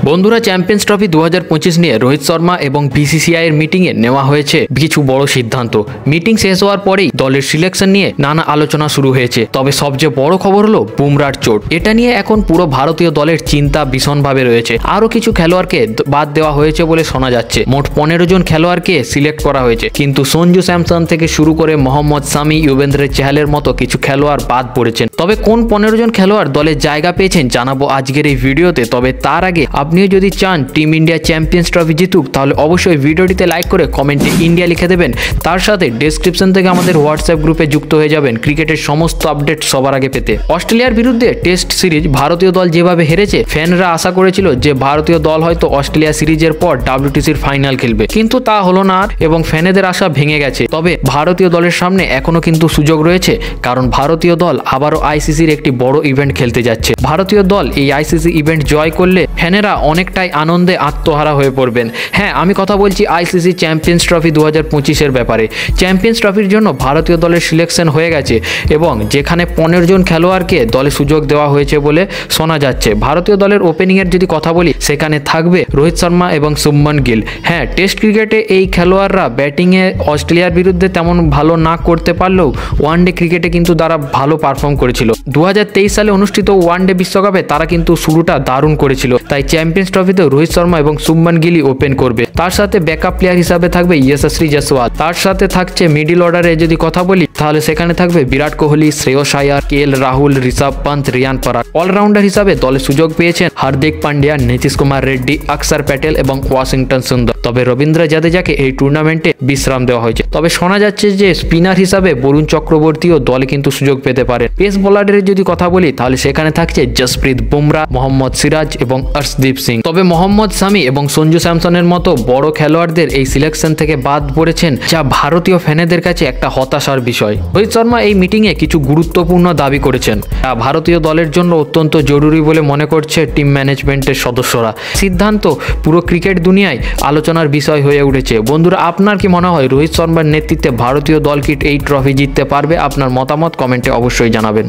বন্ধুরা, champions trophy 2025 নিয়ে রোহিত শর্মা এবং বিসিসিআই এর মিটিংয়ে নেওয়া হয়েছে কিছু বড় সিদ্ধান্ত। মিটিং শেষ হওয়ার পরেই দলের সিলেকশন নিয়ে নানা আলোচনা শুরু হয়েছে। তবে সবচেয়ে বড় খবর হলো বুমরার চোট। এটা নিয়ে এখন পুরো ভারতীয় দলের চিন্তা ভীষণভাবে রয়েছে। আরও কিছু খেলোয়াড়কে বাদ দেওয়া হয়েছে বলে শোনা যাচ্ছে। মোট 15 জন খেলোয়াড়কে সিলেক্ট করা হয়েছে, কিন্তু সঞ্জু স্যামসন থেকে শুরু করে মোহাম্মদ শামি, যুজবেন্দ্র চাহালের মতো কিছু খেলোয়াড় বাদ পড়েছেন। তবে কোন 15 জন খেলোয়াড় দলে জায়গা পেয়েছেন জানাবো আজকের এই ভিডিওতে। তবে তার আগে আপনিও যদি চান টিম ইন্ডিয়া চ্যাম্পিয়ন্স ট্রফি জিতুক, তাহলে অবশ্যই ভিডিওটিতে লাইক করে কমেন্টে ইন্ডিয়া লিখে দেবেন। তার সাথে ডেসক্রিপশন থেকে আমাদের হোয়াটসঅ্যাপ গ্রুপে যুক্ত হয়ে যাবেন ক্রিকেটের সমস্ত আপডেট সবার আগে পেতে। অস্ট্রেলিয়ার বিরুদ্ধে টেস্ট সিরিজ ভারতীয় দল যেভাবে হেরেছে, ফ্যানরা আশা করেছিল যে ভারতীয় দল হয়তো অস্ট্রেলিয়া সিরিজের পর WTCর ফাইনাল খেলবে, কিন্তু তা হলো না এবং ফ্যানেদের আশা ভেঙে গেছে। তবে ভারতীয় দলের সামনে এখনো কিন্তু সুযোগ রয়েছে, কারণ ভারতীয় দল আবারও ICCর একটি বড় ইভেন্ট খেলতে যাচ্ছে। ভারতীয় দল এই ICC ইভেন্ট জয় করলে ফ্যানেরা অনেকটাই আনন্দে আত্মহারা হয়ে পড়বেন। হ্যাঁ, আমি কথা বলছি ICC চ্যাম্পিয়ন্স ট্রফি 2025-এর ব্যাপারে। চ্যাম্পিয়ন্স ট্রফির জন্য ভারতীয় দলের সিলেকশন হয়ে গেছে এবং যেখানে 15 জন খেলোয়াড়কে দলে সুযোগ দেওয়া হয়েছে বলে শোনা যাচ্ছে। ভারতীয় দলের ওপেনিংয়ের যদি কথা বলি, সেখানে থাকবে রোহিত শর্মা এবং শুভমান গিল। হ্যাঁ, টেস্ট ক্রিকেটে এই খেলোয়াড়রা ব্যাটিংয়ে অস্ট্রেলিয়ার বিরুদ্ধে তেমন ভালো না করতে পারলেও ওয়ানডে ক্রিকেটে কিন্তু তারা ভালো পারফর্ম করেছিল। 2023 সালে অনুষ্ঠিত ওয়ানডে বিশ্বকাপে তারা কিন্তু শুরুটা দারুণ করেছিল। তাই চ্যাম্পিয়ন্স ট্রফিতে রোহিত শর্মা এবং শুভমান গিলই ওপেন করবে। তার সাথে ব্যাকআপ প্লেয়ার হিসাবে থাকবে যশস্বী জয়সওয়াল। তার সাথে থাকছে মিডিল অর্ডারে যদি কথা বলি, তাহলে সেখানে থাকবে বিরাট কোহলি, শ্রেয়স আয়ার, KL রাহুল, ঋষভ পন্থ, রিয়ান পরাগ। অলরাউন্ডার হিসাবে দলে সুযোগ পেয়েছেন হার্দিক পান্ডিয়া, নীতিশ কুমার রেড্ডি, অক্ষর প্যাটেল এবং ওয়াশিংটন সুন্দর। তবে রবীন্দ্র জাদেজাকে এই টুর্নামেন্টে বিশ্রাম দেওয়া হয়েছে। তবে শোনা যাচ্ছে যে স্পিনার হিসাবে বরুণ চক্রবর্তীও দলে কিন্তু সুযোগ পেতে পারে। পেস বোলারের যদি কথা বলি, তাহলে সেখানে থাকছে জসপ্রীত বুমরা, মোহাম্মদ সিরাজ এবং অর্শদীপ সিং। তবে মোহাম্মদ শামি এবং সঞ্জু স্যামসনের মতো বড় খেলোয়াড়দের এই সিলেকশন থেকে বাদ পড়েছেন, যা ভারতীয় ফ্যানেদের কাছে একটা হতাশার বিষয়। রোহিত শর্মা এই মিটিংয়ে কিছু গুরুত্বপূর্ণ দাবি করেছেন, যা ভারতীয় দলের জন্য অত্যন্ত জরুরি বলে মনে করছে টিম ম্যানেজমেন্টের সদস্যরা। সিদ্ধান্ত পুরো ক্রিকেট দুনিয়ায় আলোচনার বিষয় হয়ে উঠেছে। বন্ধুরা, আপনার কি মনে হয় রোহিত শর্মার নেতৃত্বে ভারতীয় দল কি এই ট্রফি জিততে পারবে? আপনার মতামত কমেন্টে অবশ্যই জানাবেন।